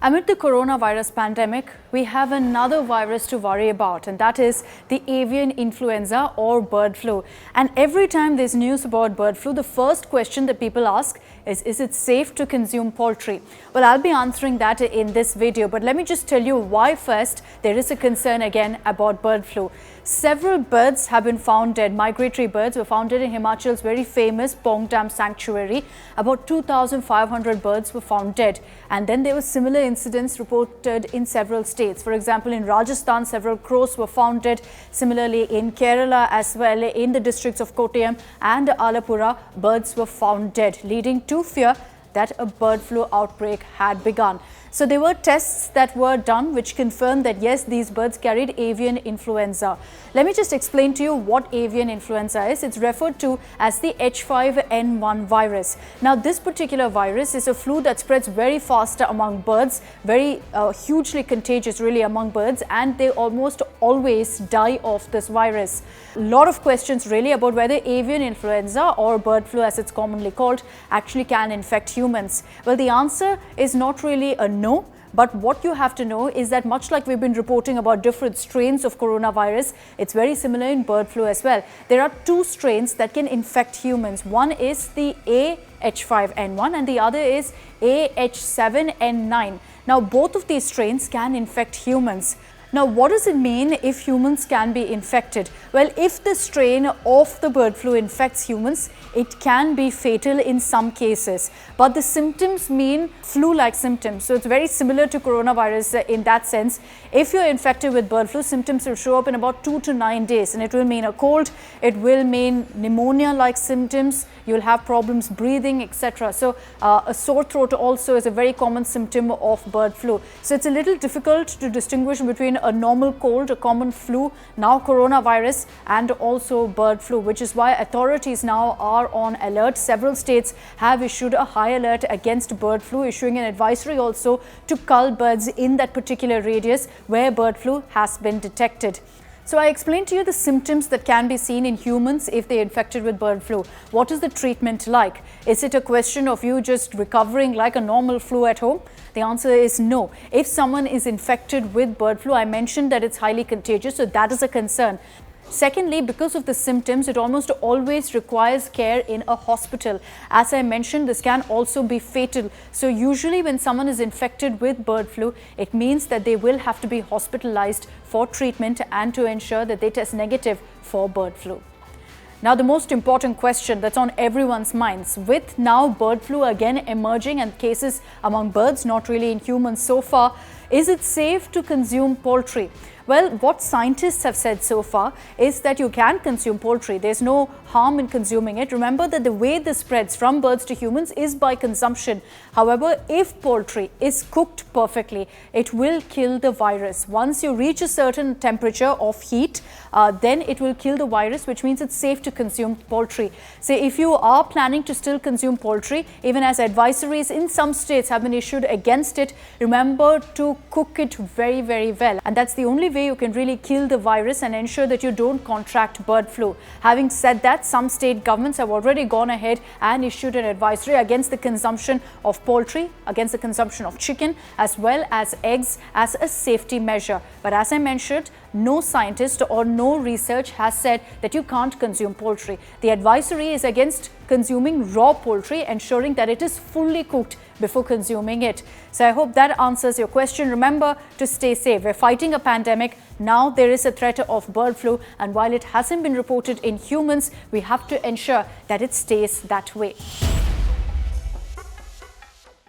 Amid the coronavirus pandemic, we have another virus to worry about, and that is the avian influenza or bird flu. And every time there's news about bird flu, the first question that people ask is it safe to consume poultry? Well, I'll be answering that in this video, but let me just tell you why first there is a concern again about bird flu. Several birds have been found dead. Migratory birds were found dead in Himachal's very famous Pong Dam sanctuary. About 2,500 birds were found dead. And then there were similar incidents reported in several states. For example, in Rajasthan, several crows were found dead. Similarly, in Kerala as well, in the districts of Kottayam and Alappuzha, birds were found dead, leading to fear that a bird flu outbreak had begun. So there were tests that were done which confirmed that yes, these birds carried avian influenza. Let me just explain to you what avian influenza is. It's referred to as the H5N1 virus. Now this particular virus is a flu that spreads very fast among birds, very hugely contagious really among birds, and they almost always die of this virus. A lot of questions really about whether avian influenza or bird flu as it's commonly called actually can infect humans. Well, the answer is not really a no, but what you have to know is that much like we've been reporting about different strains of coronavirus, it's very similar in bird flu as well. There are two strains that can infect humans. One is the H5N1 and the other is H7N9. Now both of these strains can infect humans. Now, what does it mean if humans can be infected? Well, if the strain of the bird flu infects humans, it can be fatal in some cases. But the symptoms mean flu-like symptoms. So, it's very similar to coronavirus in that sense. If you're infected with bird flu, symptoms will show up in about 2 to 9 days. And it will mean a cold, it will mean pneumonia-like symptoms, you'll have problems breathing, etc. So, a sore throat also is a very common symptom of bird flu. So, it's a little difficult to distinguish between a normal cold, a common flu, now coronavirus, and also bird flu, which is why authorities now are on alert. Several states have issued a high alert against bird flu, issuing an advisory also to cull birds in that particular radius where bird flu has been detected. So I explained to you the symptoms that can be seen in humans if they're infected with bird flu. What is the treatment like? Is it a question of you just recovering like a normal flu at home? The answer is no. If someone is infected with bird flu, I mentioned that it's highly contagious, so that is a concern. Secondly, because of the symptoms, it almost always requires care in a hospital. As I mentioned, this can also be fatal. So usually when someone is infected with bird flu, it means that they will have to be hospitalized for treatment and to ensure that they test negative for bird flu. Now, the most important question that's on everyone's minds, with now bird flu again emerging and cases among birds, not really in humans so far, is it safe to consume poultry? Well, what scientists have said so far is that you can consume poultry. There's no harm in consuming it. Remember that the way this spreads from birds to humans is by consumption. However, if poultry is cooked perfectly, it will kill the virus. Once you reach a certain temperature of heat, then it will kill the virus, which means it's safe to consume poultry. So if you are planning to still consume poultry, even as advisories in some states have been issued against it, remember to cook it very, very well. And that's the only way you can really kill the virus and ensure that you don't contract bird flu. Having said that, some state governments have already gone ahead and issued an advisory against the consumption of poultry, against the consumption of chicken, as well as eggs as a safety measure. But as I mentioned, no scientist or no research has said that you can't consume poultry. The advisory is against consuming raw poultry, ensuring that it is fully cooked before consuming it. So I hope that answers your question. Remember to stay safe. We're fighting a pandemic. Now there is a threat of bird flu, and while it hasn't been reported in humans, we have to ensure that it stays that way.